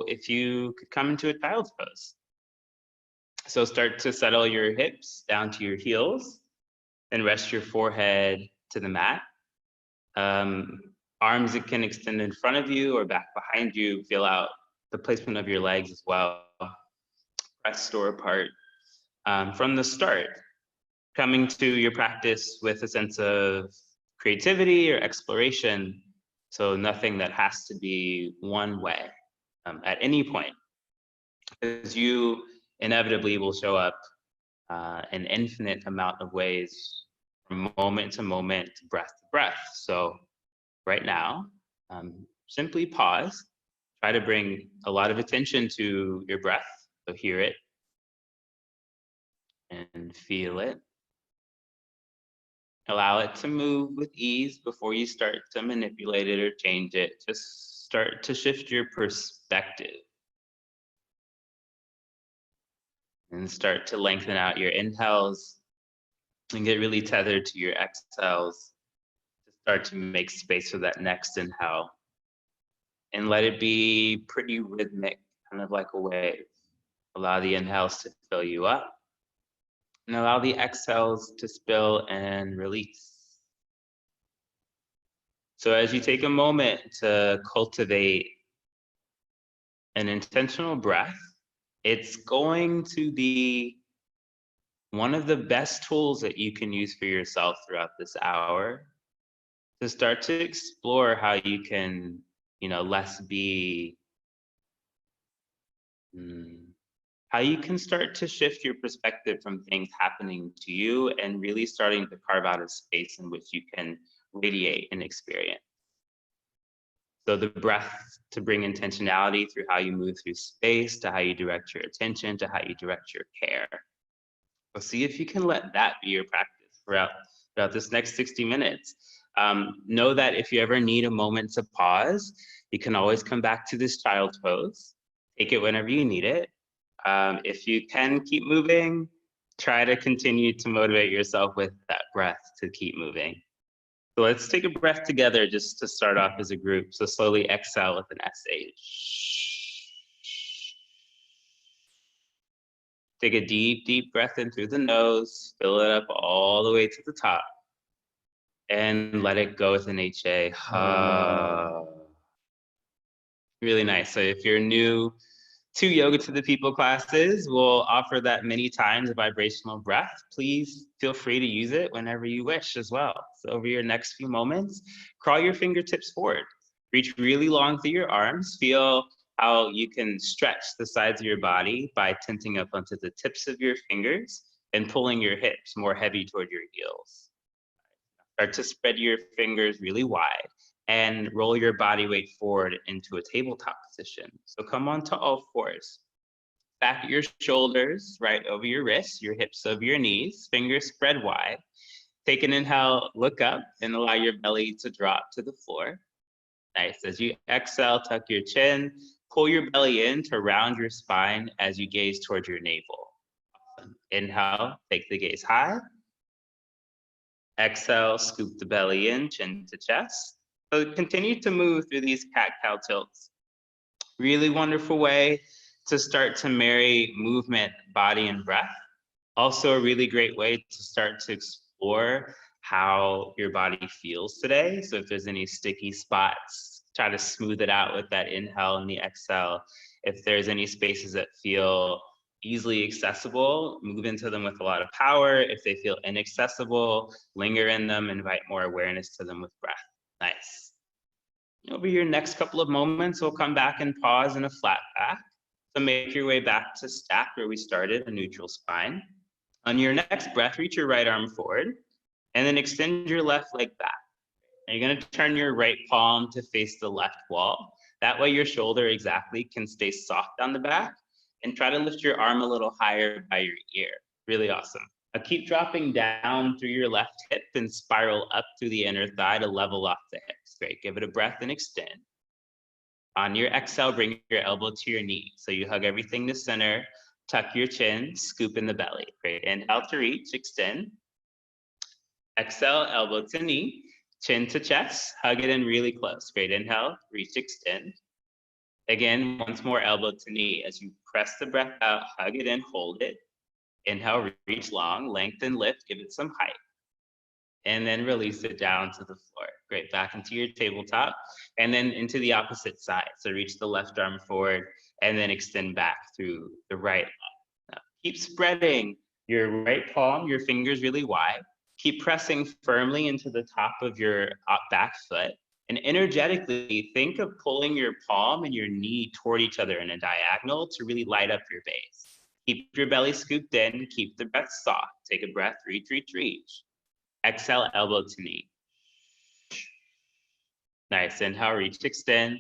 if you could come into a child's pose. So start to settle your hips down to your heels and rest your forehead to the mat. Arms that can extend in front of you or back behind you. Feel out the placement of your legs as well. Rest or apart. From the start, coming to your practice with a sense of creativity or exploration. So nothing that has to be one way at any point, because you inevitably will show up an infinite amount of ways from moment to moment, breath to breath. So right now, simply pause, try to bring a lot of attention to your breath, so hear it and feel it. Allow it to move with ease before you start to manipulate it or change it. Just start to shift your perspective. And start to lengthen out your inhales and get really tethered to your exhales. Start to make space for that next inhale. And let it be pretty rhythmic, kind of like a wave. Allow the inhales to fill you up. And allow the exhales to spill and release. So as you take a moment to cultivate an intentional breath, it's going to be one of the best tools that you can use for yourself throughout this hour to start to explore how you can, how you can start to shift your perspective from things happening to you and really starting to carve out a space in which you can radiate and experience. So the breath to bring intentionality through how you move through space, to how you direct your attention, to how you direct your care. So see if you can let that be your practice throughout this next 60 minutes. Know that if you ever need a moment to pause, you can always come back to this child's pose. Take it whenever you need it. If you can keep moving, try to continue to motivate yourself with that breath to keep moving. So let's take a breath together just to start off as a group. So slowly exhale with an SH. Take a deep, deep breath in through the nose, fill it up all the way to the top, and let it go with an HA. Really nice. So if you're new to Yoga to the People classes, we'll offer that many times, a vibrational breath. Please feel free to use it whenever you wish as well. So over your next few moments, crawl your fingertips forward. Reach really long through your arms. Feel how you can stretch the sides of your body by tensing up onto the tips of your fingers and pulling your hips more heavy toward your heels. Start to spread your fingers really wide and roll your body weight forward into a tabletop position. So come onto all fours. Back your shoulders right over your wrists, your hips over your knees, fingers spread wide. Take an inhale, look up, and allow your belly to drop to the floor. Nice. As you exhale, tuck your chin, pull your belly in to round your spine as you gaze towards your navel. Awesome. Inhale, take the gaze high. Exhale, scoop the belly in, chin to chest. So continue to move through these cat-cow tilts. Really wonderful way to start to marry movement, body, and breath. Also a really great way to start to explore how your body feels today. So if there's any sticky spots, try to smooth it out with that inhale and the exhale. If there's any spaces that feel easily accessible, move into them with a lot of power. If they feel inaccessible, linger in them, invite more awareness to them with breath. Nice. Over your next couple of moments, we'll come back and pause in a flat back. So make your way back to stack where we started, a neutral spine. On your next breath, reach your right arm forward and then extend your left leg back. And you're gonna turn your right palm to face the left wall. That way your shoulder exactly can stay soft on the back, and try to lift your arm a little higher by your ear. Really awesome. Now keep dropping down through your left hip and spiral up through the inner thigh to level off the hips. Great, give it a breath and extend. On your exhale, bring your elbow to your knee. So you hug everything to center, tuck your chin, scoop in the belly. Great, inhale to reach, extend. Exhale, elbow to knee, chin to chest, hug it in really close. Great, inhale, reach, extend. Again, once more, elbow to knee. As you press the breath out, hug it in, hold it. Inhale, reach long, lengthen, lift, give it some height. And then release it down to the floor. Great, back into your tabletop and then into the opposite side. So reach the left arm forward and then extend back through the right. Now, keep spreading your right palm, your fingers really wide. Keep pressing firmly into the top of your back foot. And energetically, think of pulling your palm and your knee toward each other in a diagonal to really light up your base. Keep your belly scooped in, keep the breath soft. Take a breath, reach, reach, reach. Exhale, elbow to knee. Nice, inhale, reach, extend.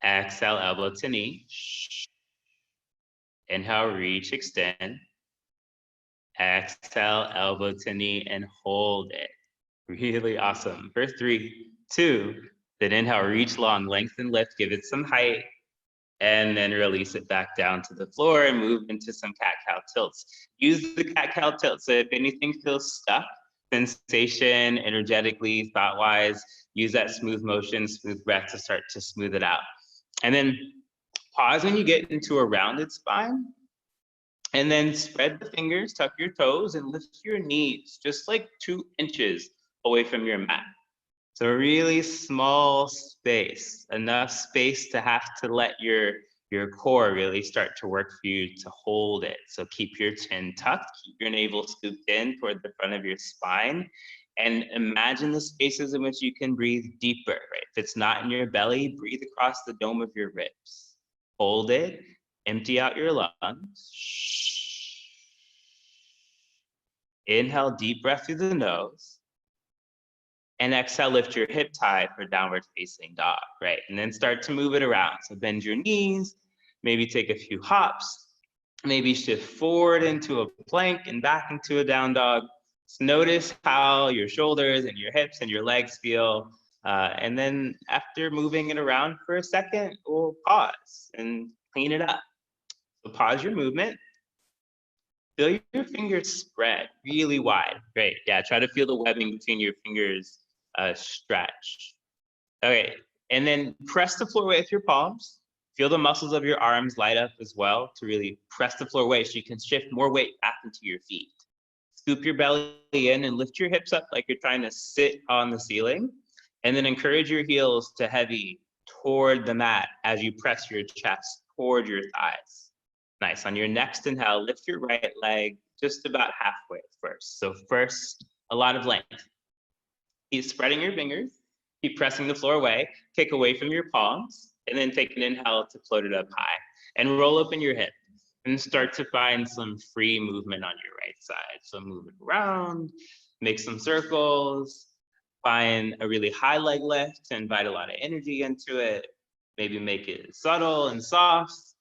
Exhale, elbow to knee. Inhale, reach, extend. Exhale, elbow to knee, and hold it. Really awesome. For 3, 2, then inhale, reach long, lengthen, lift, give it some height, and then release it back down to the floor and move into some cat-cow tilts. Use the cat-cow tilt, so if anything feels stuck, sensation, energetically, thought-wise, use that smooth motion, smooth breath to start to smooth it out. And then pause when you get into a rounded spine, and then spread the fingers, tuck your toes, and lift your knees just like 2 inches away from your mat. So really small space, enough space to have to let your core really start to work for you to hold it. So keep your chin tucked, keep your navel scooped in toward the front of your spine, and imagine the spaces in which you can breathe deeper, right? If it's not in your belly, breathe across the dome of your ribs. Hold it, empty out your lungs. Inhale, deep breath through the nose. And exhale, lift your hip high for downward facing dog, right? And then start to move it around. So bend your knees, maybe take a few hops, maybe shift forward into a plank and back into a down dog. Just notice how your shoulders and your hips and your legs feel. And then after moving it around for a second, we'll pause and clean it up. So pause your movement. Feel your fingers spread really wide. Great, yeah, try to feel the webbing between your fingers stretch. Okay, and then press the floor away with your palms. Feel the muscles of your arms light up as well to really press the floor away so you can shift more weight back into your feet. Scoop your belly in and lift your hips up like you're trying to sit on the ceiling. And then encourage your heels to heavy toward the mat as you press your chest toward your thighs. Nice. On your next inhale, lift your right leg just about halfway first. So first, a lot of length. Keep spreading your fingers, keep pressing the floor away, kick away from your palms, and then take an inhale to float it up high. And roll open your hip and start to find some free movement on your right side. So move it around, make some circles, find a really high leg lift to invite a lot of energy into it. Maybe make it subtle and soft.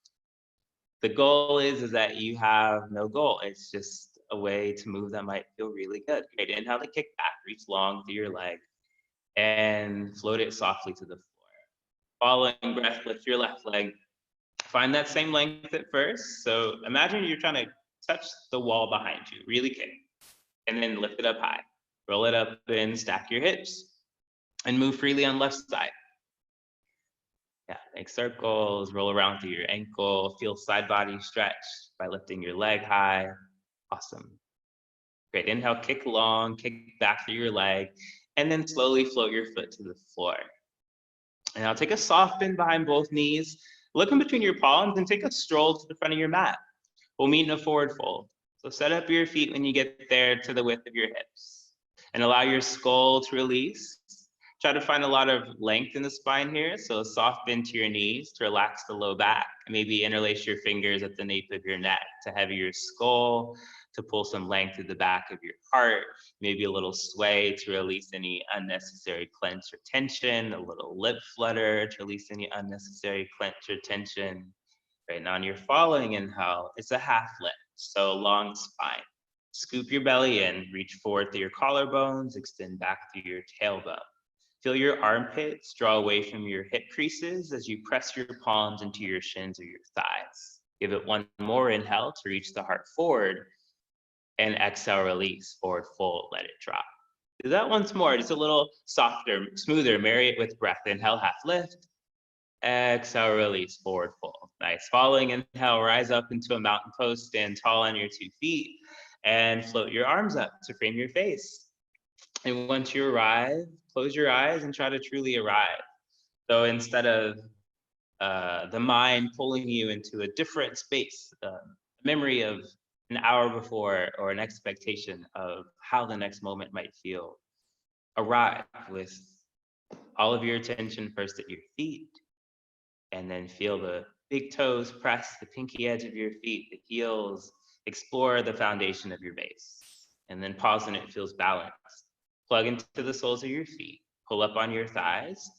The goal is that you have no goal. It's just a way to move that might feel really good. Great, inhale to kick back, reach long through your leg, and float it softly to the floor. Following breath, lift your left leg. Find that same length at first. So imagine you're trying to touch the wall behind you, really kick, and then lift it up high. Roll it up and stack your hips, and move freely on left side. Yeah, make circles, roll around through your ankle, feel side body stretch by lifting your leg high. Awesome. Great, inhale, kick long, kick back through your leg, and then slowly float your foot to the floor. And now take a soft bend behind both knees, look in between your palms and take a stroll to the front of your mat. We'll meet in a forward fold. So set up your feet when you get there to the width of your hips and allow your skull to release. Try to find a lot of length in the spine here. So a soft bend to your knees to relax the low back. Maybe interlace your fingers at the nape of your neck to heavy your skull, to pull some length through the back of your heart. Maybe a little sway to release any unnecessary clench or tension. A little lip flutter to release any unnecessary clench or tension. Right now on your following inhale, it's a half lift. So long spine. Scoop your belly in, reach forward through your collarbones, extend back through your tailbone. Feel your armpits draw away from your hip creases as you press your palms into your shins or your thighs. Give it one more inhale to reach the heart forward, and exhale, release, forward fold, let it drop. Do that once more, just a little softer, smoother, marry it with breath. Inhale, half lift. Exhale, release, forward fold. Nice. Following inhale, rise up into a mountain pose, stand tall on your 2 feet, and float your arms up to frame your face. And once you arrive, close your eyes and try to truly arrive. So instead of the mind pulling you into a different space, a memory of an hour before or an expectation of how the next moment might feel, arrive with all of your attention first at your feet, and then feel the big toes press the pinky edge of your feet, the heels explore the foundation of your base, and then pause when it feels balanced. Plug into the soles of your feet, pull up on your thighs,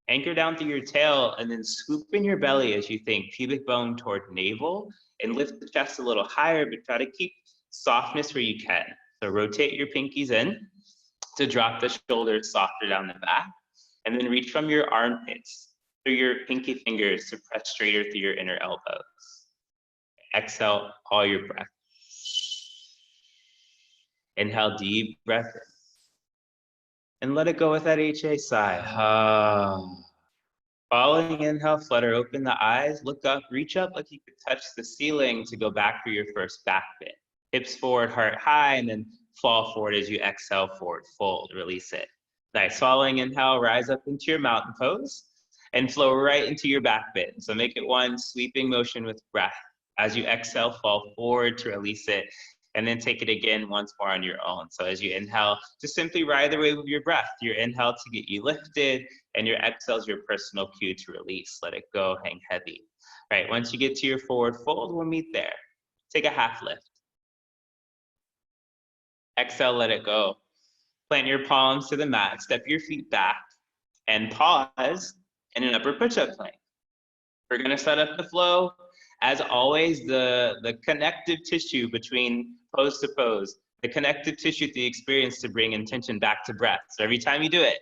anchor down through your tail, and then swoop in your belly as you think pubic bone toward navel, and lift the chest a little higher, but try to keep softness where you can. So rotate your pinkies in to drop the shoulders softer down the back, and then reach from your armpits through your pinky fingers to press straighter through your inner elbows. Exhale all your breath. Inhale, deep breath in. And let it go with that HA sigh. Following inhale, flutter open the eyes, look up, reach up like you could touch the ceiling to go back for your first back bend. Hips forward, heart high, and then fall forward as you exhale, forward fold, release it. Nice. Following inhale, rise up into your mountain pose and flow right into your back bend. So make it one sweeping motion with breath. As you exhale, fall forward to release it, and then take it again once more on your own. So as you inhale, just simply ride the wave of your breath. Your inhale to get you lifted, and your exhale is your personal cue to release. Let it go, hang heavy. All right, once you get to your forward fold, we'll meet there. Take a half lift. Exhale, let it go. Plant your palms to the mat, step your feet back, and pause in an upper push-up plank. We're gonna set up the flow. As always, the connective tissue between pose to pose, the connective tissue to the experience to bring intention back to breath. So every time you do it,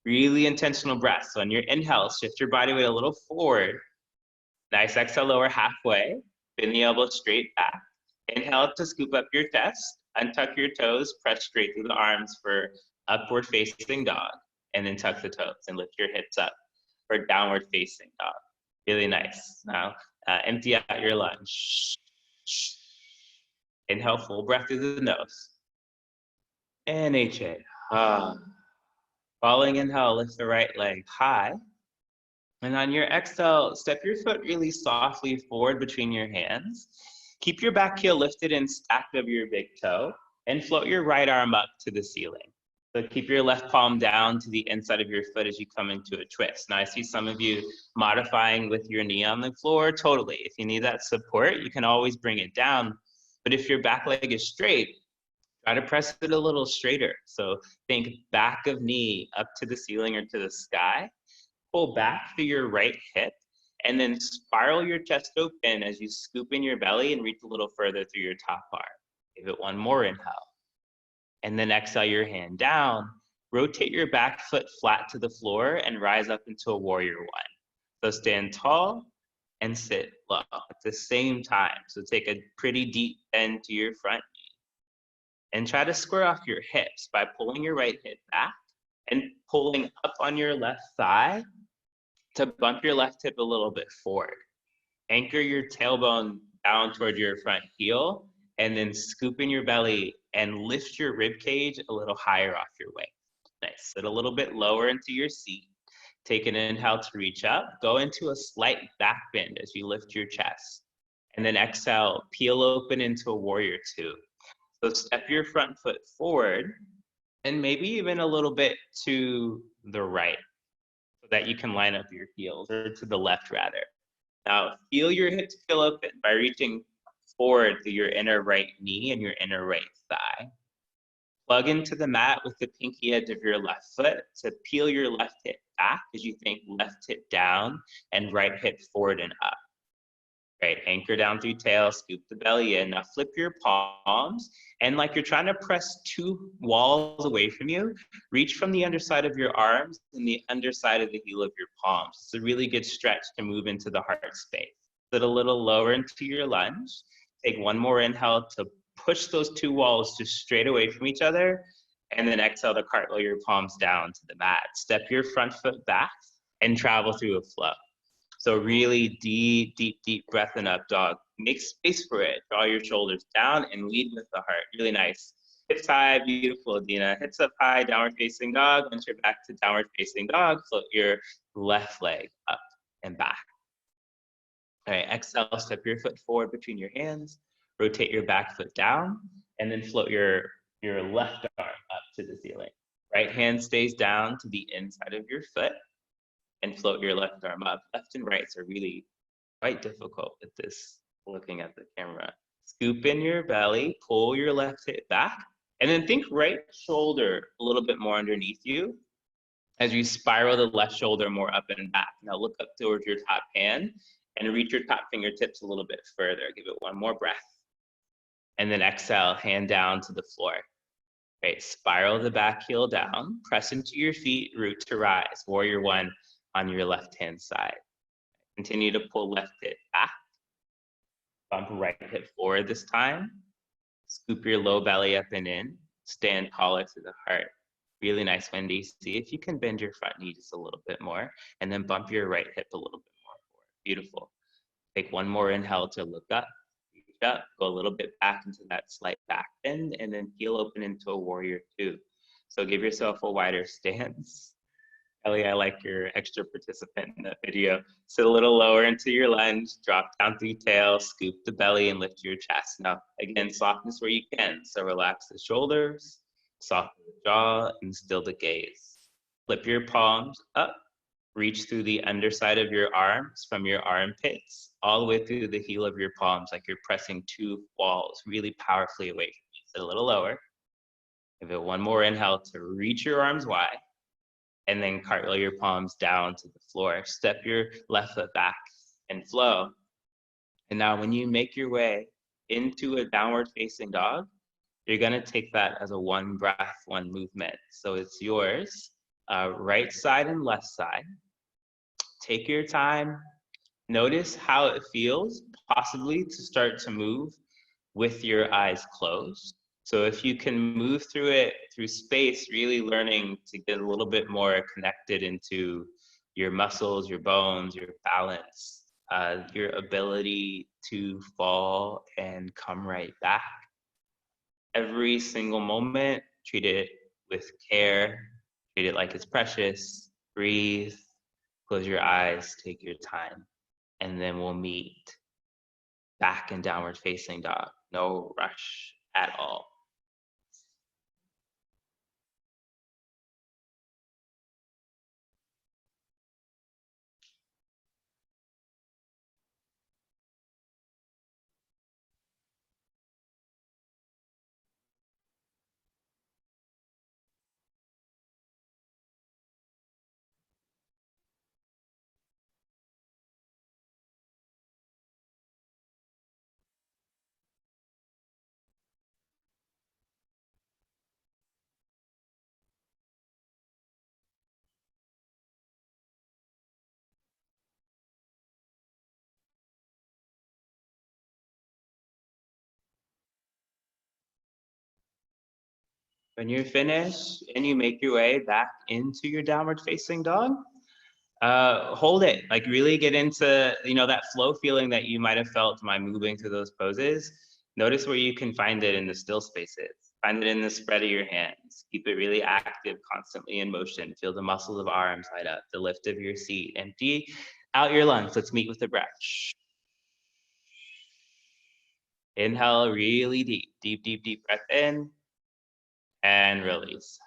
really intentional breath. So on your inhale, shift your body weight a little forward. Nice, exhale, lower halfway. Bend the elbow straight back. Inhale to scoop up your chest, untuck your toes, press straight through the arms for upward facing dog, and then tuck the toes and lift your hips up for downward facing dog. Really nice. Now, empty out your lunge. Inhale, full breath through the nose. And HA. Following inhale, lift the right leg high. And on your exhale, step your foot really softly forward between your hands. Keep your back heel lifted and stacked over your big toe, and float your right arm up to the ceiling. So keep your left palm down to the inside of your foot as you come into a twist. Now I see some of you modifying with your knee on the floor. Totally. If you need that support, you can always bring it down. But if your back leg is straight, try to press it a little straighter. So think back of knee up to the ceiling or to the sky. Pull back through your right hip, and then spiral your chest open as you scoop in your belly and reach a little further through your top arm. Give it one more inhale. And then exhale your hand down. Rotate your back foot flat to the floor and rise up into a warrior one. So stand tall and sit low at the same time. So take a pretty deep bend to your front knee. And try to square off your hips by pulling your right hip back and pulling up on your left thigh to bump your left hip a little bit forward. Anchor your tailbone down toward your front heel, and then scoop in your belly and lift your rib cage a little higher off your waist. Nice. Sit a little bit lower into your seat. Take an inhale to reach up. Go into a slight back bend as you lift your chest. And then exhale, peel open into a warrior two. So step your front foot forward and maybe even a little bit to the right so that you can line up your heels, or to the left rather. Now feel your hips peel open by reaching forward through your inner right knee and your inner right thigh. Plug into the mat with the pinky edge of your left foot to peel your left hip back as you think left hip down and right hip forward and up. Great, anchor down through tail, scoop the belly in. Now flip your palms, and like you're trying to press two walls away from you, reach from the underside of your arms and the underside of the heel of your palms. It's a really good stretch to move into the heart space. Sit a little lower into your lunge. Take one more inhale to push those two walls just straight away from each other, and then exhale to cartwheel your palms down to the mat. Step your front foot back and travel through a flow. So really deep, deep, deep breath in up dog. Make space for it. Draw your shoulders down and lead with the heart. Really nice. Hips high, beautiful, Adina. Hips up high, downward facing dog. Once you're back to downward facing dog, float your left leg up and back. All right, exhale, step your foot forward between your hands. Rotate your back foot down, and then float your left arm up to the ceiling. Right hand stays down to the inside of your foot, and float your left arm up. Left and rights are really quite difficult with this, looking at the camera. Scoop in your belly, pull your left hip back, and then think right shoulder a little bit more underneath you as you spiral the left shoulder more up and back. Now look up towards your top hand and reach your top fingertips a little bit further. Give it one more breath. And then exhale, hand down to the floor. Right, spiral the back heel down, press into your feet, root to rise, warrior one on your left-hand side. Continue to pull left hip back. Bump right hip forward this time. Scoop your low belly up and in. Stand taller to the heart. Really nice, Wendy. See if you can bend your front knee just a little bit more, and then bump your right hip a little bit more forward. Beautiful. Take one more inhale to look up. Reach up, go a little bit back into that slight back bend, and then heel open into a warrior two. So give yourself a wider stance. Ellie, I like your extra participant in that video. Sit a little lower into your lunge, drop down through tail, scoop the belly and lift your chest. Now, again, softness where you can. So relax the shoulders, soften the jaw, and still the gaze. Flip your palms up, reach through the underside of your arms from your armpits, all the way through the heel of your palms, like you're pressing two walls really powerfully away from you. Sit a little lower. Give it one more inhale to reach your arms wide. And then cartwheel your palms down to the floor. Step your left foot back and flow. And now when you make your way into a downward facing dog, you're gonna take that as a one breath, one movement. So it's yours, right side and left side. Take your time. Notice how it feels, possibly to start to move with your eyes closed. So if you can move through it, through space, really learning to get a little bit more connected into your muscles, your bones, your balance, your ability to fall and come right back. Every single moment, treat it with care, treat it like it's precious, breathe, close your eyes, take your time, and then we'll meet back in downward facing dog. No rush at all. When you're finished and you make your way back into your downward facing dog, hold it, like really get into, that flow feeling that you might have felt by moving through those poses. Notice where you can find it in the still spaces. Find it in the spread of your hands. Keep it really active, constantly in motion. Feel the muscles of arms light up, the lift of your seat. Empty out your lungs. Let's meet with the breath. Inhale really deep, deep, deep, deep breath in. And release.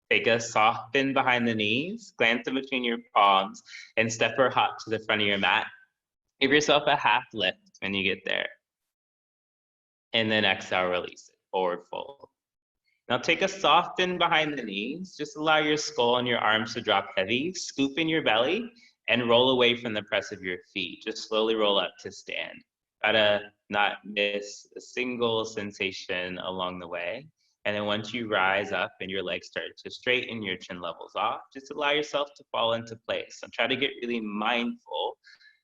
Take a soft bend behind the knees, glance in between your palms, and step or hop to the front of your mat. Give yourself a half lift when you get there. And then exhale, release it, forward fold. Now take a soft bend behind the knees. Just allow your skull and your arms to drop heavy. Scoop in your belly and roll away from the press of your feet. Just slowly roll up to stand. Try to not miss a single sensation along the way. And then once you rise up and your legs start to straighten, your chin levels off, just allow yourself to fall into place. So try to get really mindful,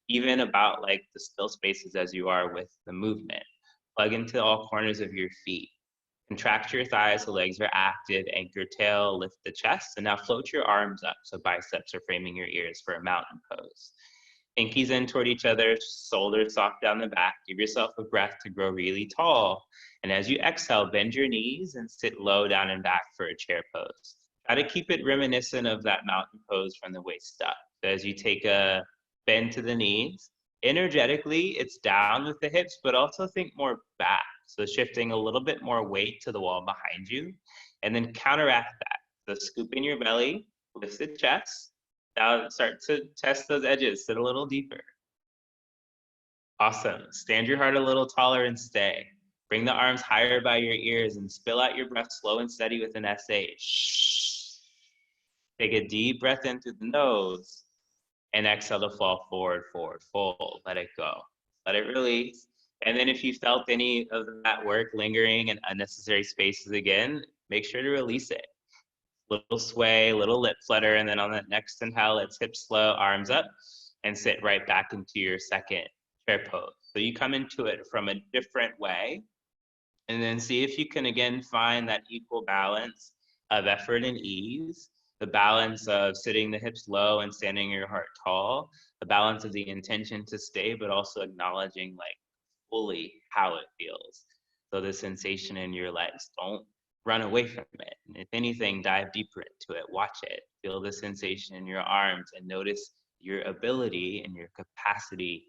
even about like the still spaces as you are with the movement. Plug into all corners of your feet. Contract your thighs, the legs are active, anchor tail, lift the chest, and now float your arms up so biceps are framing your ears for a mountain pose. Pinkies in toward each other, shoulders soft down the back. Give yourself a breath to grow really tall. And as you exhale, bend your knees and sit low down and back for a chair pose. Try to keep it reminiscent of that mountain pose from the waist up. So as you take a bend to the knees, energetically, it's down with the hips, but also think more back. So shifting a little bit more weight to the wall behind you, and then counteract that. So scoop in your belly, lift the chest. Now start to test those edges, sit a little deeper. Awesome. Stand your heart a little taller and stay. Bring the arms higher by your ears and spill out your breath slow and steady with an SH. Take a deep breath in through the nose and exhale to fall forward, forward, fold. Let it go. Let it release. And then if you felt any of that work lingering in unnecessary spaces again, make sure to release it. Little sway, little lip flutter, and then on that next inhale, let's hips slow, arms up, and sit right back into your second chair pose. So you come into it from a different way, and then see if you can again find that equal balance of effort and ease, the balance of sitting the hips low and standing your heart tall, the balance of the intention to stay, but also acknowledging like fully how it feels. So the sensation in your legs, don't run away from it. And if anything, dive deeper into it, watch it, feel the sensation in your arms and notice your ability and your capacity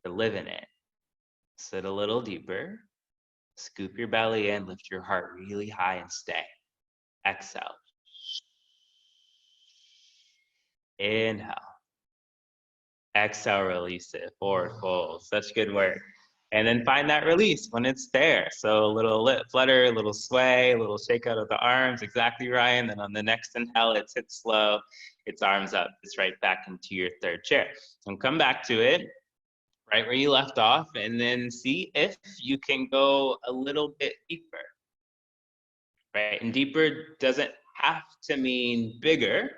to live in it. Sit a little deeper, scoop your belly in, lift your heart really high and stay. Exhale. Inhale. Exhale, release it, forward fold. Such good work. And then find that release when it's there. So a little lip flutter, a little sway, a little shake out of the arms. Exactly, Ryan. Then on the next inhale, it's hit slow. It's arms up. It's right back into your third chair. So come back to it, right where you left off, and then see if you can go a little bit deeper. Right? And deeper doesn't have to mean bigger.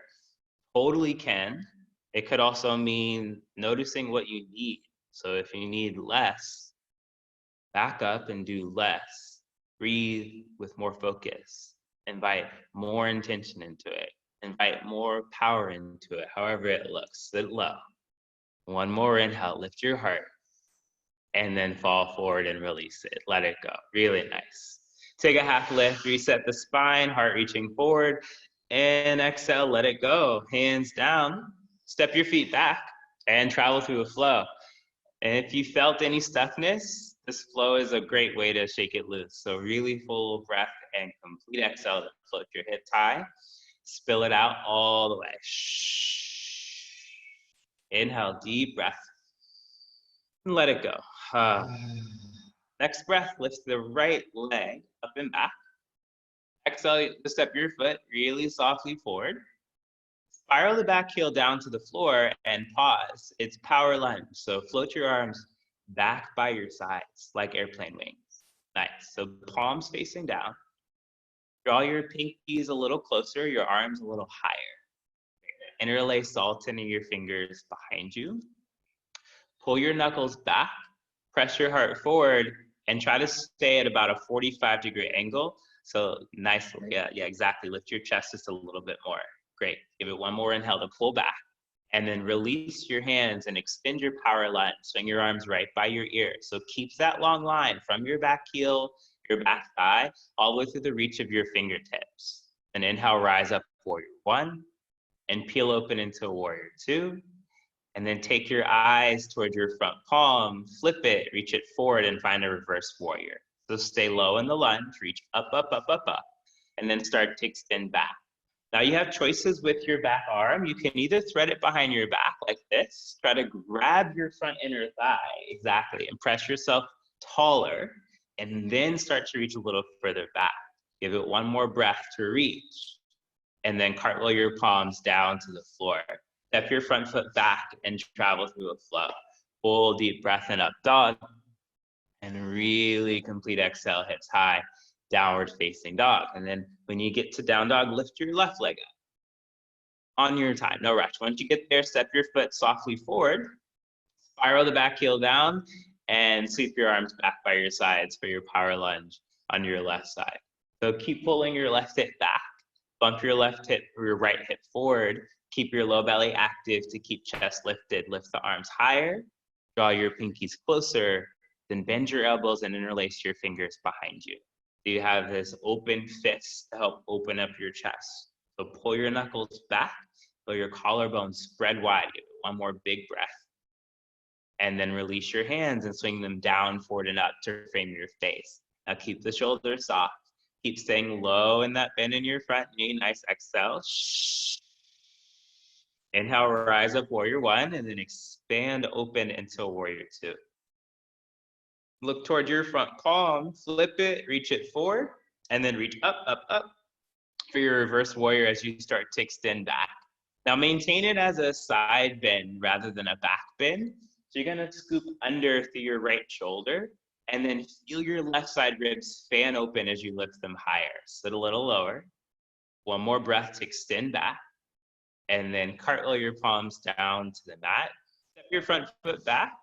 Totally can. It could also mean noticing what you need. So if you need less, back up and do less. Breathe with more focus. Invite more intention into it. Invite more power into it, however it looks. Sit low. One more inhale, lift your heart, and then fall forward and release it. Let it go. Really nice. Take a half lift, reset the spine, heart reaching forward, and exhale, let it go. Hands down, step your feet back, and travel through a flow. And if you felt any stuckness, this flow is a great way to shake it loose. So really full breath and complete exhale to float your hips high. Spill it out all the way. Inhale, deep breath. And let it go. Next breath, lift the right leg up and back. Exhale to step your foot really softly forward. Spiral the back heel down to the floor and pause. It's power lunge. So float your arms back by your sides like airplane wings. Nice. So palms facing down. Draw your pinkies a little closer, your arms a little higher. Interlace all 10 of your fingers behind you. Pull your knuckles back, press your heart forward, and try to stay at about a 45-degree angle. So nicely, yeah, exactly. Lift your chest just a little bit more. Great. Give it one more inhale to pull back. And then release your hands and extend your power lunge. Swing your arms right by your ear. So keep that long line from your back heel, your back thigh, all the way through the reach of your fingertips. And inhale, rise up, warrior one, and peel open into warrior two. And then take your eyes towards your front palm, flip it, reach it forward, and find a reverse warrior. So stay low in the lunge, reach up, up, up, up, up, and then start to extend back. Now you have choices with your back arm. You can either thread it behind your back like this, try to grab your front inner thigh, exactly, and press yourself taller, and then start to reach a little further back. Give it one more breath to reach, and then cartwheel your palms down to the floor. Step your front foot back and travel through a flow. Full deep breath in up dog, and really complete exhale, hips high. Downward facing dog. And then when you get to down dog, lift your left leg up on your time, no rush. Once you get there, step your foot softly forward, spiral the back heel down, and sweep your arms back by your sides for your power lunge on your left side. So keep pulling your left hip back, bump your left hip or your right hip forward, keep your low belly active to keep chest lifted, lift the arms higher, draw your pinkies closer, then bend your elbows and interlace your fingers behind you. So you have this open fist to help open up your chest. So pull your knuckles back, so your collarbones spread wide. Give it one more big breath. And then release your hands and swing them down, forward, and up to frame your face. Now keep the shoulders soft. Keep staying low in that bend in your front knee. Nice exhale. Inhale, rise up, warrior one, and then expand open into warrior two. Look toward your front palm, flip it, reach it forward, and then reach up, up, up for your reverse warrior as you start to extend back. Now maintain it as a side bend rather than a back bend. So you're gonna scoop under through your right shoulder and then feel your left side ribs fan open as you lift them higher. Sit a little lower. One more breath to extend back. And then cartwheel your palms down to the mat. Step your front foot back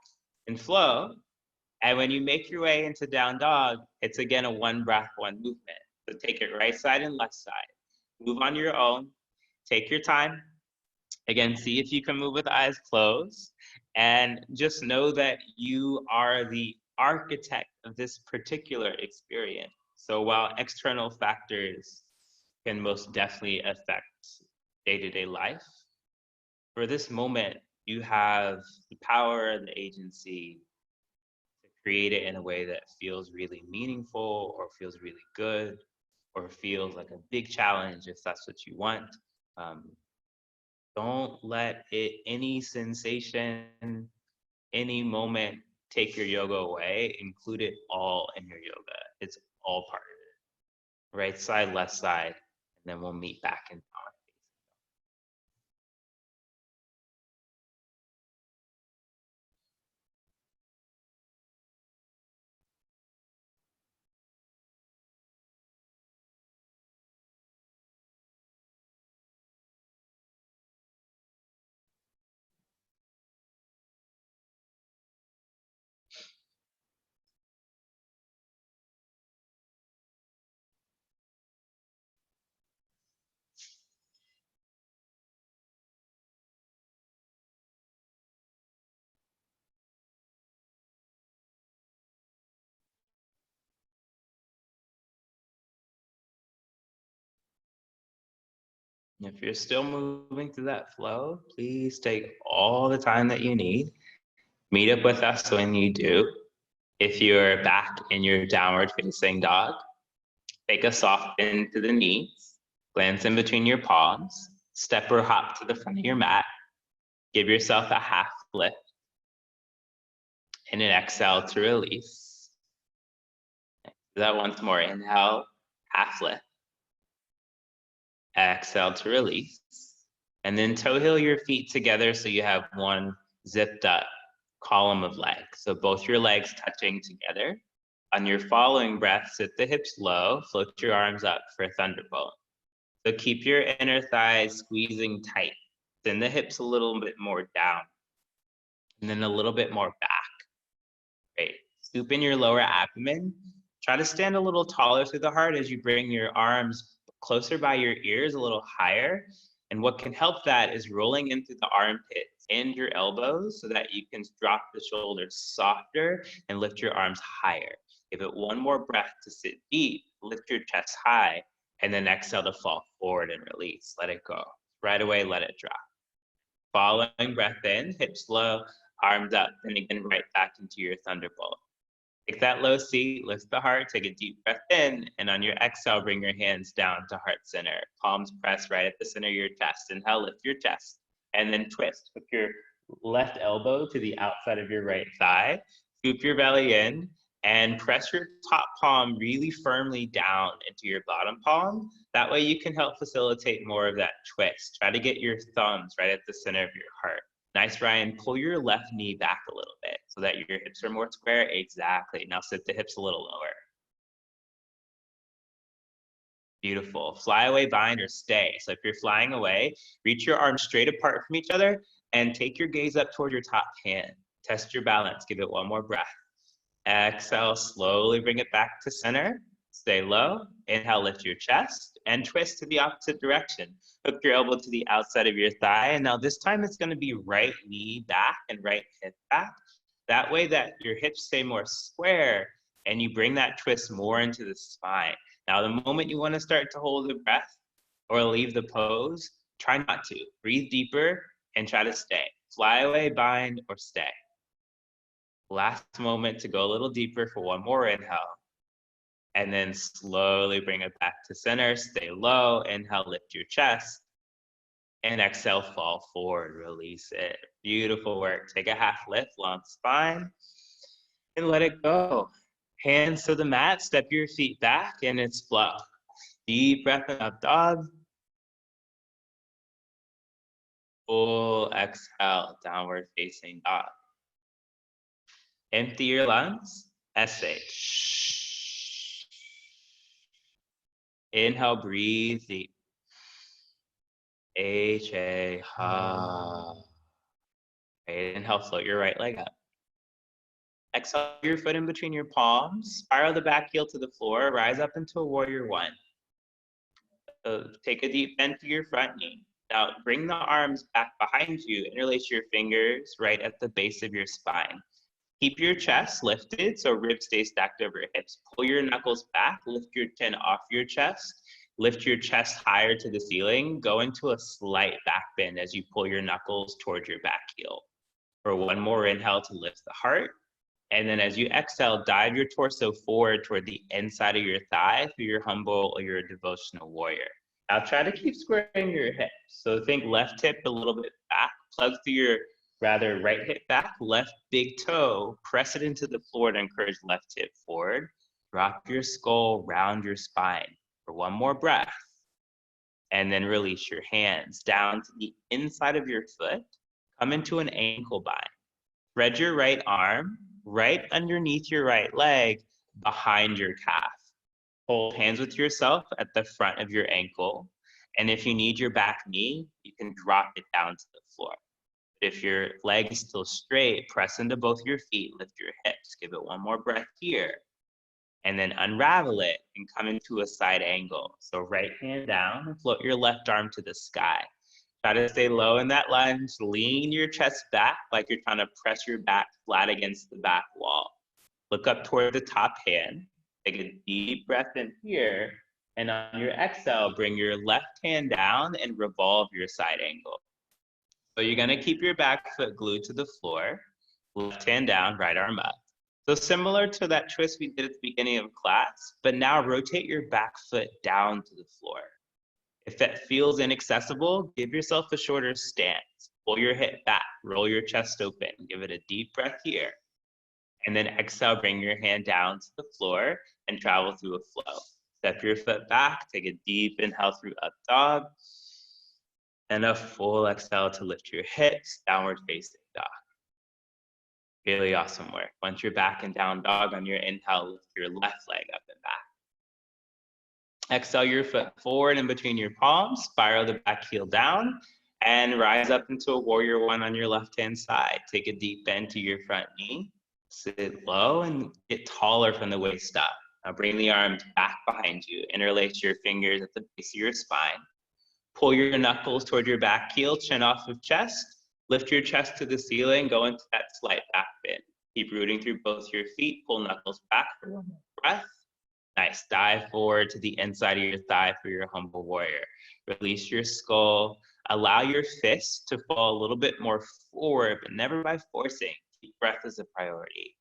and flow. And when you make your way into down dog, it's again a one breath, one movement. So take it right side and left side. Move on your own. Take your time. Again, see if you can move with eyes closed. And just know that you are the architect of this particular experience. So while external factors can most definitely affect day-to-day life, for this moment, you have the power, the agency to create it in a way that feels really meaningful or feels really good or feels like a big challenge if that's what you want. Don't let any sensation, any moment take your yoga away. Include it all in your yoga. It's all part of it. Right side, left side, and then we'll meet back in on. If you're still moving through that flow, please take all the time that you need. Meet up with us when you do. If you're back in your downward facing dog, take a soft bend to the knees, glance in between your palms, step or hop to the front of your mat, give yourself a half lift, and an exhale to release. Do that once more. Inhale, half lift. Exhale to release. And then toe heel your feet together so you have one zipped up column of legs. So both your legs touching together. On your following breath, sit the hips low, float your arms up for Thunderbolt. So keep your inner thighs squeezing tight. Send the hips a little bit more down. And then a little bit more back. Great. Scoop in your lower abdomen. Try to stand a little taller through the heart as you bring your arms closer by your ears, a little higher. And what can help that is rolling into the armpits and your elbows so that you can drop the shoulders softer and lift your arms higher. Give it one more breath to sit deep, lift your chest high, and then exhale to fall forward and release. Let it go. Right away, let it drop. Following breath in, hips low, arms up, and again, right back into your Thunderbolt. Take that low seat, lift the heart, take a deep breath in, and on your exhale, bring your hands down to heart center. Palms press right at the center of your chest. Inhale, lift your chest, and then twist. Hook your left elbow to the outside of your right thigh. Scoop your belly in, and press your top palm really firmly down into your bottom palm. That way you can help facilitate more of that twist. Try to get your thumbs right at the center of your heart. Nice, Ryan. Pull your left knee back a little bit so that your hips are more square. Exactly. Now sit the hips a little lower. Beautiful. Fly away, bind, or stay. So if you're flying away, reach your arms straight apart from each other and take your gaze up toward your top hand. Test your balance. Give it one more breath. Exhale, slowly bring it back to center. Stay low. Inhale, lift your chest and twist to the opposite direction. Hook your elbow to the outside of your thigh. And now this time it's going to be right knee back and right hip back. That way that your hips stay more square and you bring that twist more into the spine. Now, the moment you want to start to hold the breath or leave the pose, try not to. Breathe deeper and try to stay. Fly away, bind, or stay. Last moment to go a little deeper for one more inhale. And then slowly bring it back to center. Stay low. Inhale, lift your chest. And exhale, fall forward. Release it. Beautiful work. Take a half lift, long spine. And let it go. Hands to the mat. Step your feet back. And it's flow. Deep breath in, up dog. Full exhale, downward facing dog. Empty your lungs. SH. Inhale, breathe deep. HA, ha. Inhale, float your right leg up. Exhale, your foot in between your palms. Spiral the back heel to the floor. Rise up into a warrior one. So take a deep bend to your front knee. Now bring the arms back behind you. Interlace your fingers right at the base of your spine. Keep your chest lifted so ribs stay stacked over your hips. Pull your knuckles back. Lift your chin off your chest. Lift your chest higher to the ceiling. Go into a slight back bend as you pull your knuckles towards your back heel. For one more inhale to lift the heart. And then as you exhale, dive your torso forward toward the inside of your thigh through your humble or your devotional warrior. Now try to keep squaring your hips. So think left hip a little bit back, plug through your right hip back, left big toe, press it into the floor to encourage left hip forward. Drop your skull, round your spine for one more breath. And then release your hands down to the inside of your foot. Come into an ankle bind. Thread your right arm right underneath your right leg behind your calf. Hold hands with yourself at the front of your ankle. And if you need your back knee, you can drop it down to the floor. If your leg is still straight, press into both your feet, lift your hips. Give it one more breath here. And then unravel it and come into a side angle. So right hand down and float your left arm to the sky. Try to stay low in that lunge. Lean your chest back like you're trying to press your back flat against the back wall. Look up toward the top hand. Take a deep breath in here. And on your exhale, bring your left hand down and revolve your side angle. So you're gonna keep your back foot glued to the floor. Left hand down, right arm up. So similar to that twist we did at the beginning of class, but now rotate your back foot down to the floor. If that feels inaccessible, give yourself a shorter stance. Pull your hip back, roll your chest open, give it a deep breath here. And then exhale, bring your hand down to the floor and travel through a flow. Step your foot back, take a deep inhale through up dog. And a full exhale to lift your hips, downward facing dog. Really awesome work. Once you're back in down dog, on your inhale, lift your left leg up and back. Exhale your foot forward in between your palms, spiral the back heel down, and rise up into a warrior one on your left-hand side. Take a deep bend to your front knee, sit low and get taller from the waist up. Now bring the arms back behind you, interlace your fingers at the base of your spine. Pull your knuckles toward your back heel, chin off of chest, lift your chest to the ceiling, go into that slight back bend. Keep rooting through both your feet, pull knuckles back for one more breath. Nice, dive forward to the inside of your thigh for your humble warrior. Release your skull, allow your fists to fall a little bit more forward, but never by forcing. Keep breath as a priority.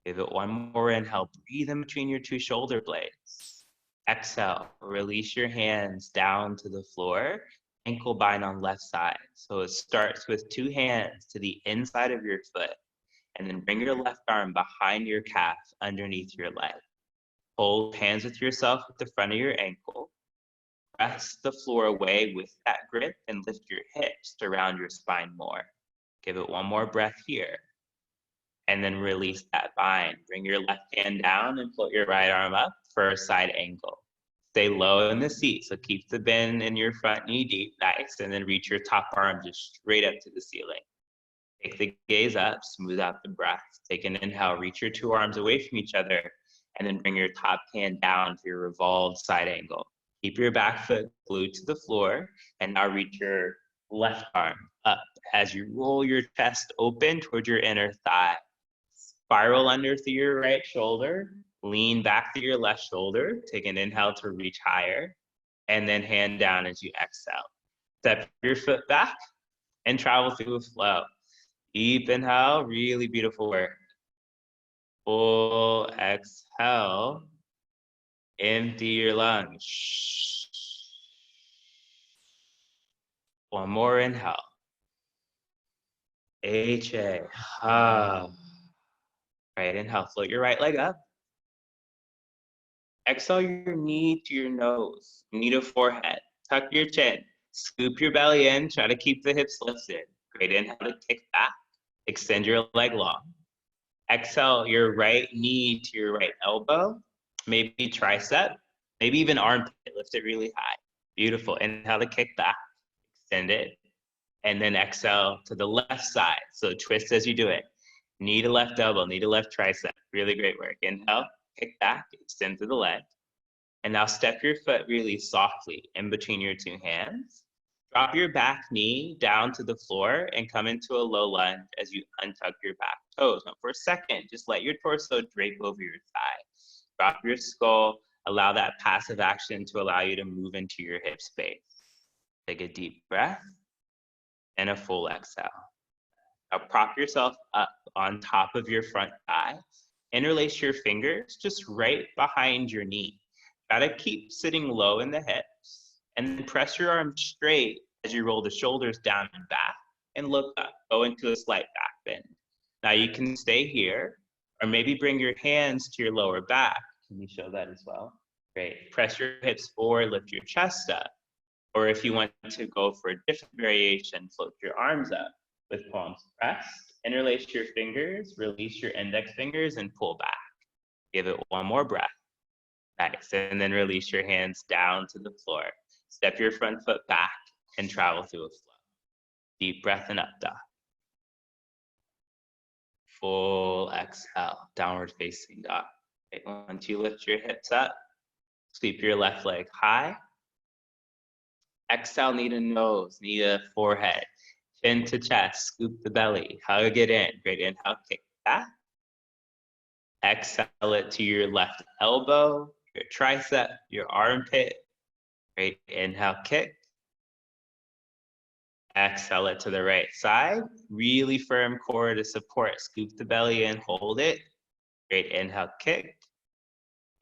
Give it one more inhale, breathe in between your two shoulder blades. Exhale, release your hands down to the floor, ankle bind on left side. So it starts with two hands to the inside of your foot, and then bring your left arm behind your calf underneath your leg. Hold hands with yourself at the front of your ankle. Press the floor away with that grip and lift your hips to round your spine more. Give it one more breath here. And then release that bind. Bring your left hand down and float your right arm up for a side angle. Stay low in the seat, so keep the bend in your front knee deep, nice, and then reach your top arm just straight up to the ceiling. Take the gaze up, smooth out the breath. Take an inhale, reach your two arms away from each other, and then bring your top hand down for your revolved side angle. Keep your back foot glued to the floor, and now reach your left arm up as you roll your chest open towards your inner thigh. Spiral under through your right shoulder, lean back through your left shoulder, take an inhale to reach higher, and then hand down as you exhale. Step your foot back and travel through a flow. Deep inhale, really beautiful work. Full exhale, empty your lungs. One more inhale. HA. Right, inhale, float your right leg up. Exhale your knee to your nose, knee to forehead. Tuck your chin, scoop your belly in, try to keep the hips lifted. Great, inhale to kick back, extend your leg long. Exhale your right knee to your right elbow, maybe tricep, maybe even armpit, lift it really high. Beautiful, inhale to kick back, extend it, and then exhale to the left side. So twist as you do it. Knee to left elbow, knee to left tricep, really great work. Inhale, kick back, extend to the leg. And now step your foot really softly in between your two hands. Drop your back knee down to the floor and come into a low lunge as you untuck your back toes. Now for a second, just let your torso drape over your thigh. Drop your skull, allow that passive action to allow you to move into your hip space. Take a deep breath and a full exhale. Now prop yourself up on top of your front thigh. Interlace your fingers just right behind your knee. Try to keep sitting low in the hips, and then press your arms straight as you roll the shoulders down and back and look up. Go into a slight back bend. Now you can stay here, or maybe bring your hands to your lower back. Can you show that as well? Great. Press your hips forward, lift your chest up. Or if you want to go for a different variation, float your arms up with palms pressed. Interlace your fingers, release your index fingers, and pull back. Give it one more breath. Nice, and then release your hands down to the floor. Step your front foot back and travel through a flow. Deep breath and up dog. Full exhale, downward facing dog. Okay, once you lift your hips up, sweep your left leg high. Exhale, knee to nose, knee to forehead, chin to chest, scoop the belly, hug it in. Great, inhale, kick back. Exhale it to your left elbow, your tricep, your armpit. Great, inhale, kick. Exhale it to the right side. Really firm core to support. Scoop the belly in, hold it. Great, inhale, kick.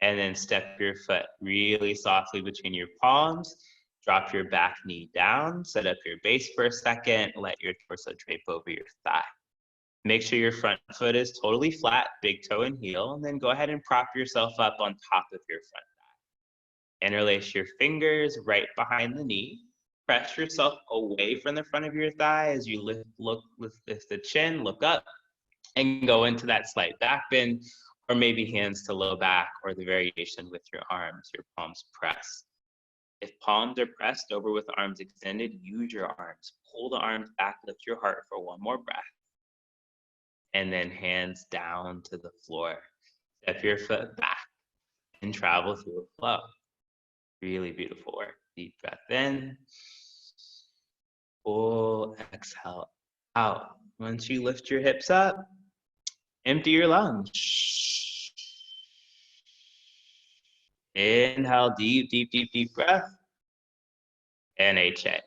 And then step your foot really softly between your palms. Drop your back knee down. Set up your base for a second. Let your torso drape over your thigh. Make sure your front foot is totally flat, big toe and heel, and then go ahead and prop yourself up on top of your front thigh. Interlace your fingers right behind the knee. Press yourself away from the front of your thigh as you lift the chin, look up, and go into that slight back bend, or maybe hands to low back, or the variation with your arms, your palms pressed. If palms are pressed over with arms extended, use your arms. Pull the arms back, lift your heart for one more breath. And then hands down to the floor. Step your foot back and travel through a flow. Really beautiful work. Deep breath in. Full exhale out. Once you lift your hips up, empty your lungs. Inhale, deep, deep, deep, deep breath. And HA.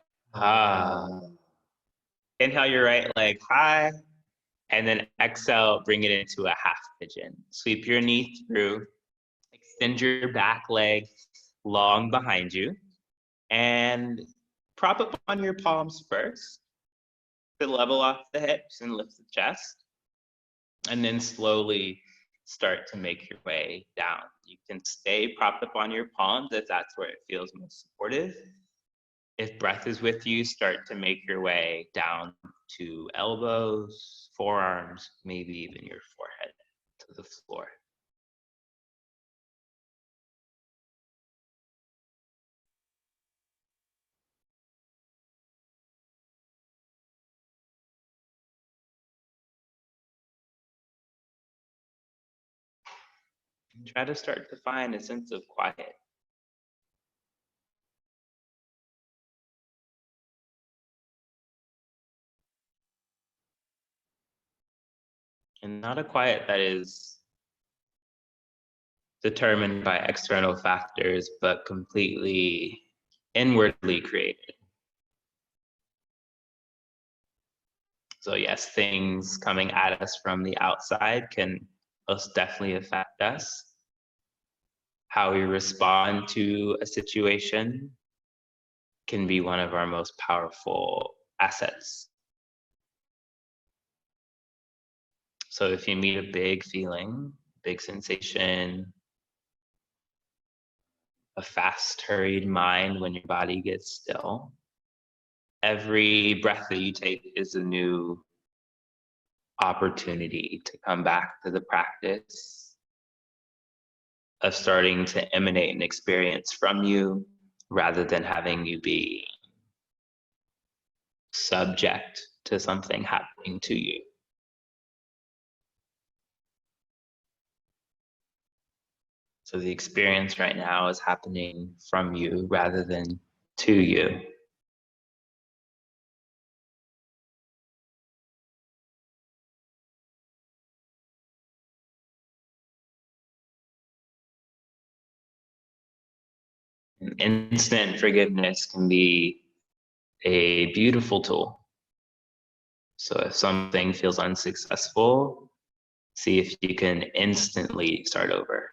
Inhale your right leg high. And then exhale, bring it into a half pigeon. Sweep your knee through. Extend your back leg long behind you. And prop up on your palms first to level off the hips and lift the chest. And then slowly start to make your way down. You can stay propped up on your palms if that's where it feels most supportive. If breath is with you, start to make your way down to elbows, forearms, maybe even your forehead to the floor. Try to start to find a sense of quiet. And not a quiet that is determined by external factors, but completely inwardly created. So yes, things coming at us from the outside can most definitely affect us. How we respond to a situation can be one of our most powerful assets. So if you meet a big feeling, big sensation, a fast, hurried mind when your body gets still, every breath that you take is a new opportunity to come back to the practice of starting to emanate an experience from you rather than having you be subject to something happening to you. So the experience right now is happening from you rather than to you. And instant forgiveness can be a beautiful tool. So if something feels unsuccessful, see if you can instantly start over.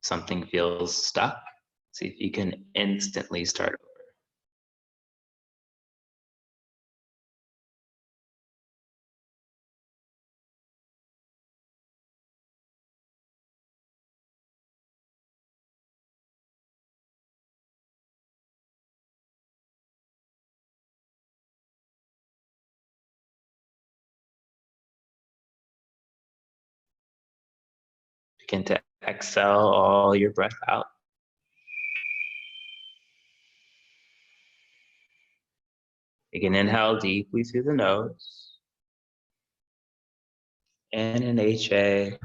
Something feels stuck, see if you can instantly start over. Begin to exhale all your breath out. You can inhale deeply through the nose. And an HA.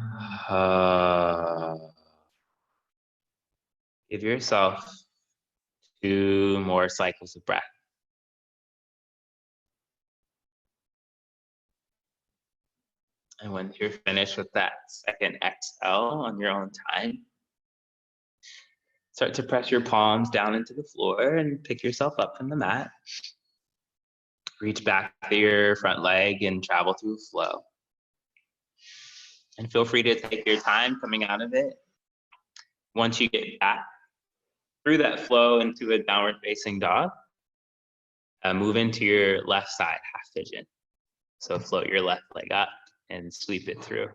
Give yourself 2 more cycles of breath. And once you're finished with that second exhale on your own time, start to press your palms down into the floor and pick yourself up from the mat. Reach back to your front leg and travel through flow. And feel free to take your time coming out of it. Once you get back through that flow into a downward facing dog, move into your left side half pigeon. So float your left leg up and sweep it through.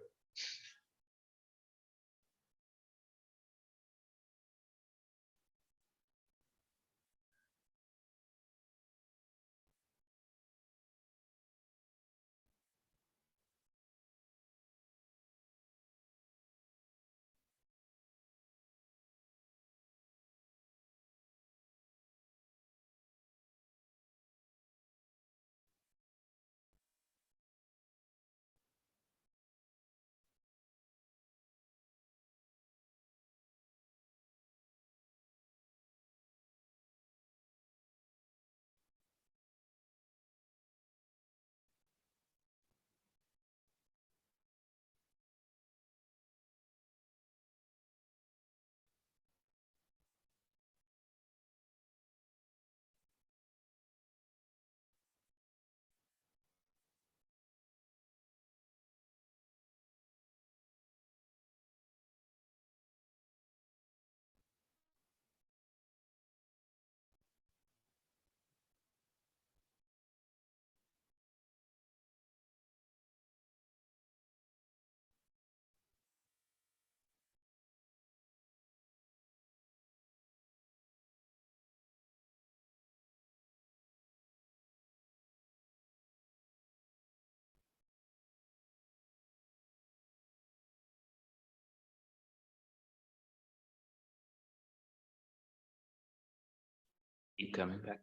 Keep coming back.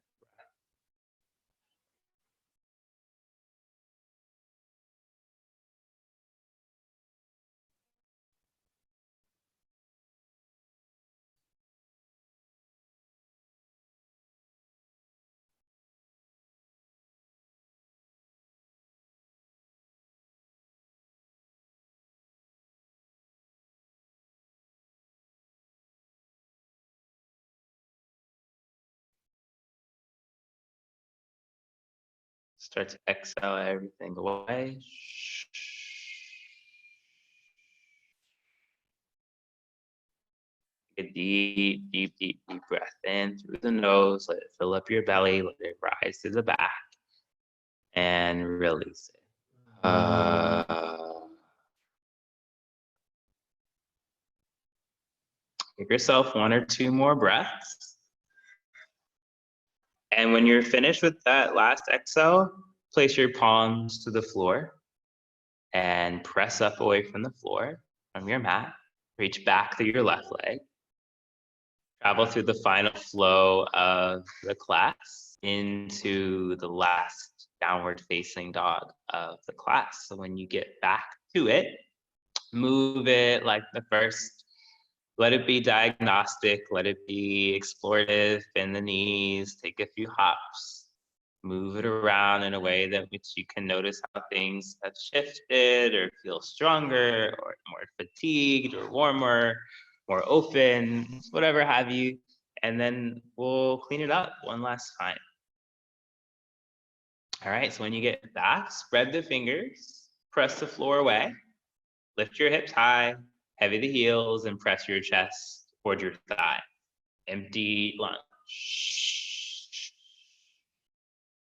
Start to exhale everything away. Take a deep, deep, deep, deep breath in through the nose. Let it fill up your belly. Let it rise to the back. And release it. Give yourself 1 or 2 more breaths. And when you're finished with that last exhale, place your palms to the floor and press up away from the floor, from your mat. Reach back through your left leg. Travel through the final flow of the class into the last downward facing dog of the class. So when you get back to it, move it like the first. Let it be diagnostic, let it be explorative in the knees, take a few hops, move it around in a way that which you can notice how things have shifted or feel stronger or more fatigued or warmer, more open, whatever have you. And then we'll clean it up one last time. All right, so when you get back, spread the fingers, press the floor away, lift your hips high, heavy the heels, and press your chest towards your thigh. Empty lunge.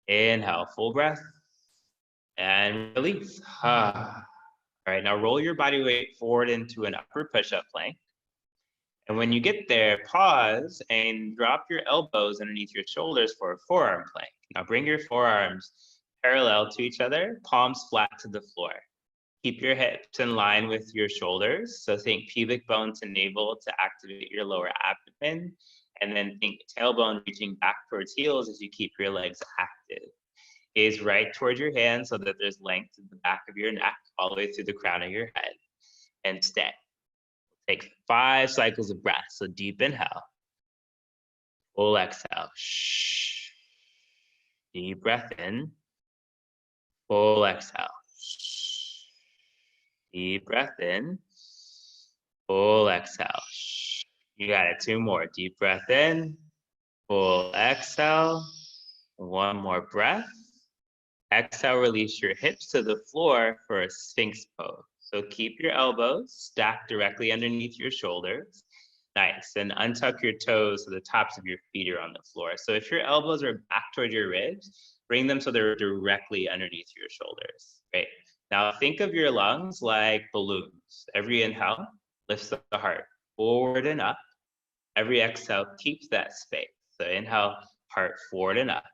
Inhale, full breath, and release. All right, now roll your body weight forward into an upward push-up plank. And when you get there, pause and drop your elbows underneath your shoulders for a forearm plank. Now bring your forearms parallel to each other, palms flat to the floor. Keep your hips in line with your shoulders. So think pubic bone to navel to activate your lower abdomen. And then think tailbone reaching back towards heels as you keep your legs active. Gaze right towards your hands so that there's length to the back of your neck all the way through the crown of your head. And stay. Take 5 cycles of breath. So deep inhale. Full exhale. Shh. Deep breath in. Full exhale. Shh. Deep breath in. Full exhale. Shh. You got it. 2 more. Deep breath in. Full exhale. 1 more breath. Exhale, release your hips to the floor for a sphinx pose. So keep your elbows stacked directly underneath your shoulders. Nice. And untuck your toes so the tops of your feet are on the floor. So if your elbows are back toward your ribs, bring them so they're directly underneath your shoulders. Great. Now think of your lungs like balloons. Every inhale lifts the heart forward and up. Every exhale keeps that space. So inhale, heart forward and up.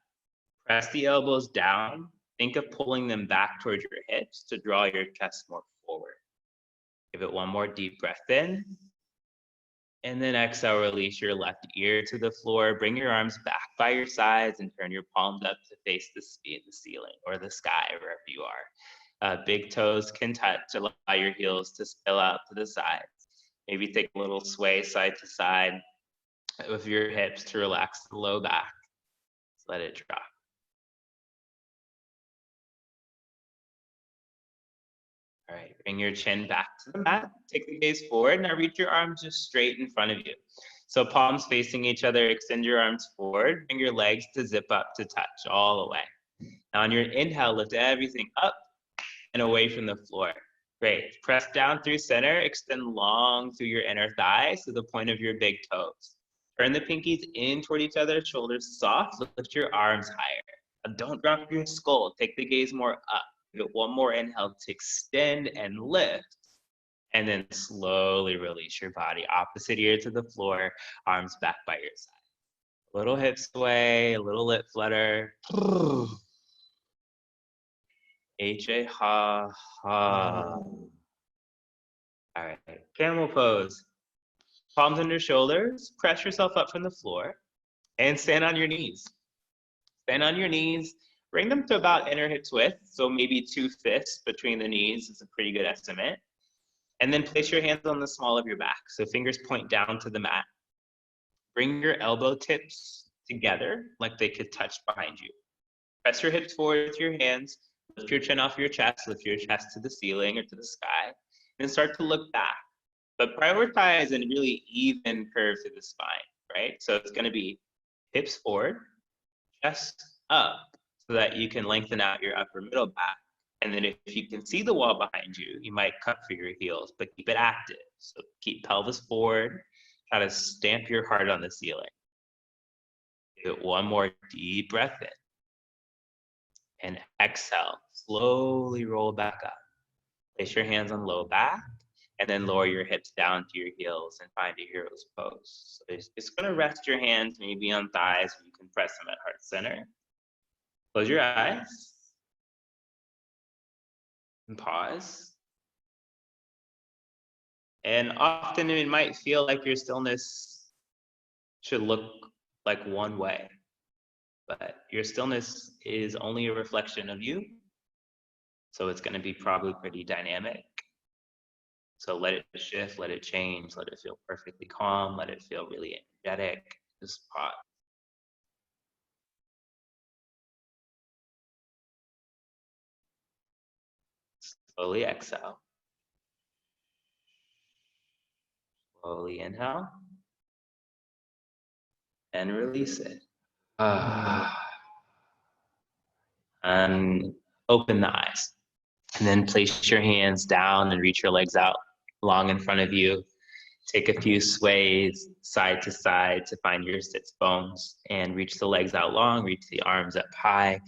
Press the elbows down. Think of pulling them back towards your hips to draw your chest more forward. Give it 1 more deep breath in. And then exhale, release your left ear to the floor. Bring your arms back by your sides and turn your palms up to face the ceiling or the sky, wherever you are. Big toes can touch, allow your heels to spill out to the sides. Maybe take a little sway side to side with your hips to relax the low back. Let it drop. All right, bring your chin back to the mat. Take the gaze forward. Now reach your arms just straight in front of you. So palms facing each other, extend your arms forward. Bring your legs to zip up to touch all the way. Now on your inhale, lift everything up and away from the floor. Great. Press down through center. Extend long through your inner thighs to the point of your big toes. Turn the pinkies in toward each other, shoulders soft. Lift your arms higher. Now don't drop your skull. Take the gaze more up. Give it 1 more inhale to extend and lift, and then slowly release your body. Opposite ear to the floor, arms back by your side. A little hip sway, a little lip flutter. H-A, ha, ha. All right, camel pose. Palms under shoulders, press yourself up from the floor, and stand on your knees. Stand on your knees. Bring them to about inner hips width, so maybe 2 fists between the knees is a pretty good estimate. And then place your hands on the small of your back, so fingers point down to the mat. Bring your elbow tips together like they could touch behind you. Press your hips forward with your hands, lift your chin off your chest, lift your chest to the ceiling or to the sky, and start to look back. But prioritize a really even curve to the spine, right? So it's gonna be hips forward, chest up, so that you can lengthen out your upper middle back. And then if you can see the wall behind you, you might cut for your heels, but keep it active. So keep pelvis forward, try to stamp your heart on the ceiling. Give it one more deep breath in. And exhale, slowly roll back up. Place your hands on low back, and then lower your hips down to your heels and find a hero's pose. So just gonna rest your hands maybe on thighs, or you can press them at heart center. Close your eyes. And pause. And often it might feel like your stillness should look like one way, but your stillness is only a reflection of you. So it's gonna be probably pretty dynamic. So let it shift, let it change, let it feel perfectly calm, let it feel really energetic. Just pause. Slowly exhale. Slowly inhale. And release it. And open the eyes. And then place your hands down and reach your legs out long in front of you. Take a few sways side to side to find your sits bones and reach the legs out long, reach the arms up high.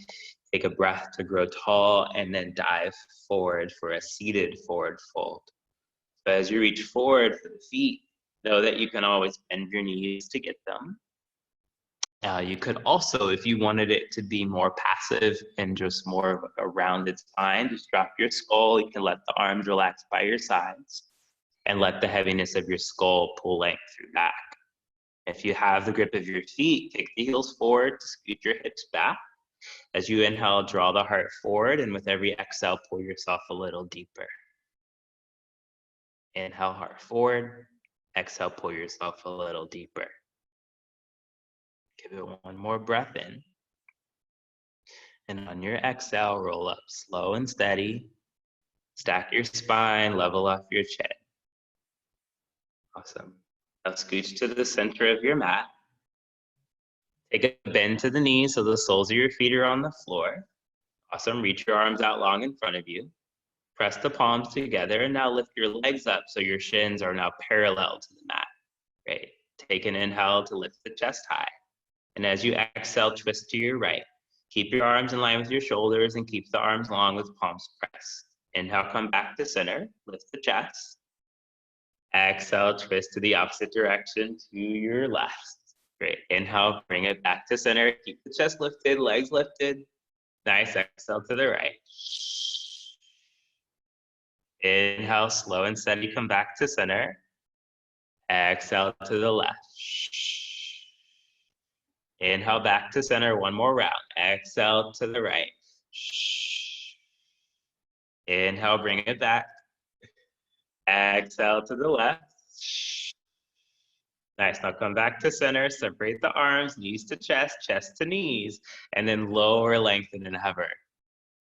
Take a breath to grow tall and then dive forward for a seated forward fold. So as you reach forward for the feet, know that you can always bend your knees to get them. You could also, if you wanted it to be more passive and just more of a rounded spine, just drop your skull. You can let the arms relax by your sides and let the heaviness of your skull pull length through back. If you have the grip of your feet, kick the heels forward to scoot your hips back. As you inhale, draw the heart forward, and with every exhale, pull yourself a little deeper. Inhale, heart forward. Exhale, pull yourself a little deeper. Give it one more breath in. And on your exhale, roll up slow and steady. Stack your spine, level off your chin. Awesome. Now scooch to the center of your mat. Take a bend to the knees so the soles of your feet are on the floor. Awesome. Reach your arms out long in front of you. Press the palms together and now lift your legs up so your shins are now parallel to the mat. Great. Take an inhale to lift the chest high. And as you exhale, twist to your right. Keep your arms in line with your shoulders and keep the arms long with palms pressed. Inhale, come back to center, lift the chest. Exhale, twist to the opposite direction to your left. Great. Inhale, bring it back to center. Keep the chest lifted, legs lifted. Nice. Exhale to the right. Inhale, slow and steady, come back to center. Exhale to the left. Inhale back to center, one more round. Exhale to the right. Inhale, bring it back. Exhale to the left. Nice, now come back to center, separate the arms, knees to chest to knees, and then lower, lengthen, and hover.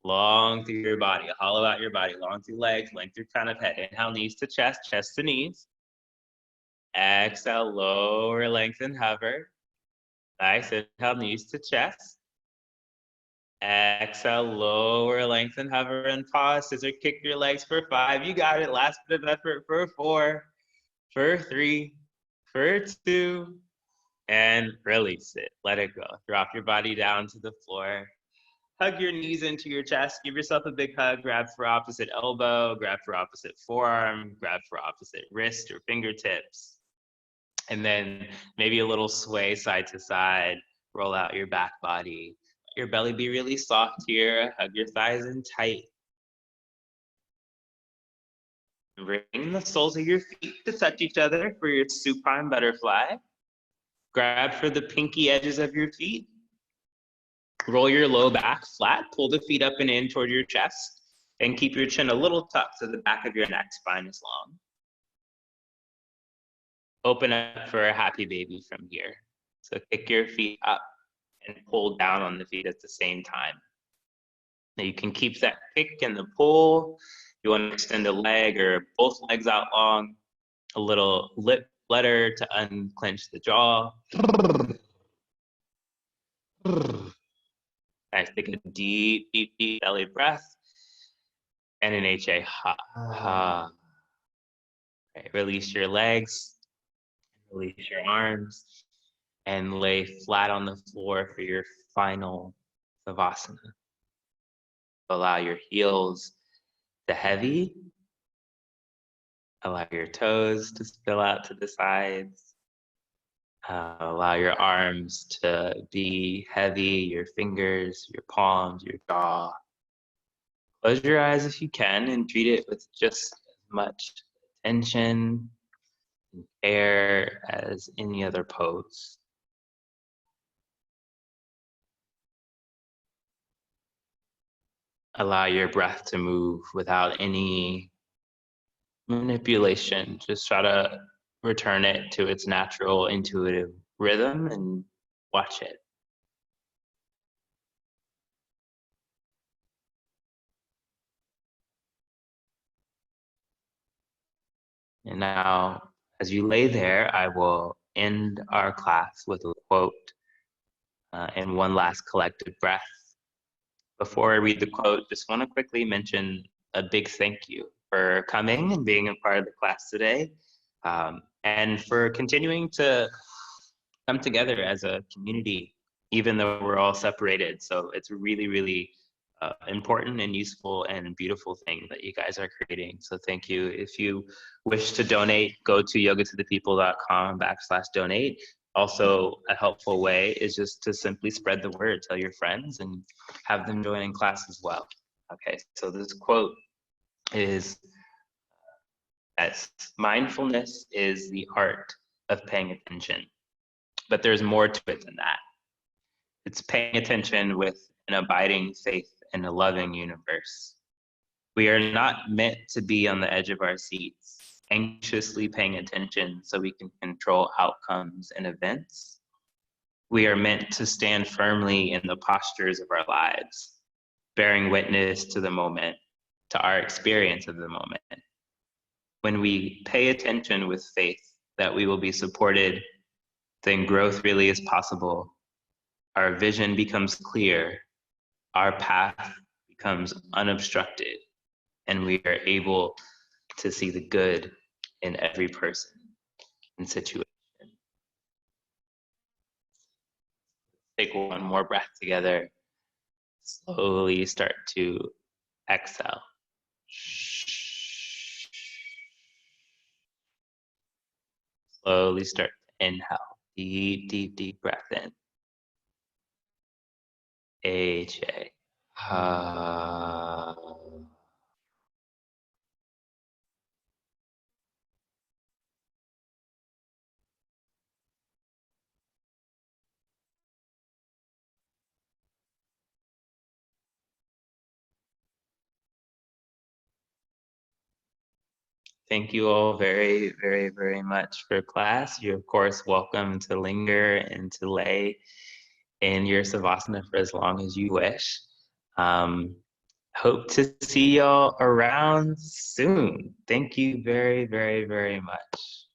Long through your body, hollow out your body, long through legs, length through crown of head. Inhale, knees to chest to knees. Exhale, lower, lengthen, hover. Nice, inhale, knees to chest. Exhale, lower, lengthen, hover, and pause. Scissor kick your legs for 5. You got it. Last bit of effort for 4, for 3, for 2, and release it. Let it go. Drop your body down to the floor. Hug your knees into your chest. Give yourself a big hug. Grab for opposite elbow. Grab for opposite forearm. Grab for opposite wrist or fingertips. And then maybe a little sway side to side. Roll out your back body. Let your belly be really soft here. Hug your thighs in tight. Bring the soles of your feet to touch each other for your supine butterfly. Grab for the pinky edges of your feet. Roll your low back flat, pull the feet up and in toward your chest, and keep your chin a little tucked so the back of your neck spine is long. Open up for a happy baby from here. So kick your feet up and pull down on the feet at the same time. Now you can keep that kick and the pull. You want to extend a leg or both legs out long, a little lip flutter to unclench the jaw. Nice, take a deep, deep, deep belly breath. And an HA, ha, ha. Okay, release your legs, release your arms, and lay flat on the floor for your final savasana. Allow your heels to heavy. Allow your toes to spill out to the sides. Allow your arms to be heavy, your fingers, your palms, your jaw. Close your eyes if you can and treat it with just as much attention and care as any other pose. Allow your breath to move without any manipulation. Just try to return it to its natural, intuitive rhythm and watch it. And now, as you lay there, I will end our class with a quote and one last collective breath. Before I read the quote, just want to quickly mention a big thank you for coming and being a part of the class today, and for continuing to come together as a community, even though we're all separated. So it's really, really important and useful and beautiful thing that you guys are creating. So thank you. If you wish to donate, go to yogatothepeople.com/donate. Also, a helpful way is just to simply spread the word, tell your friends and have them join in class as well. Okay, so this quote is that mindfulness is the art of paying attention, but there's more to it than that. It's paying attention with an abiding faith in a loving universe. We are not meant to be on the edge of our seats, anxiously paying attention so we can control outcomes and events. We are meant to stand firmly in the postures of our lives, bearing witness to the moment, to our experience of the moment. When we pay attention with faith that we will be supported, then growth really is possible. Our vision becomes clear, our path becomes unobstructed, and we are able to see the good in every person and situation. Take one more breath together. Slowly start to exhale. Slowly start to inhale. Deep, deep, deep breath in. HA. Thank you all very, very, very much for class. You're of course welcome to linger and to lay in your savasana for as long as you wish. Hope to see y'all around soon. Thank you very, very, very much.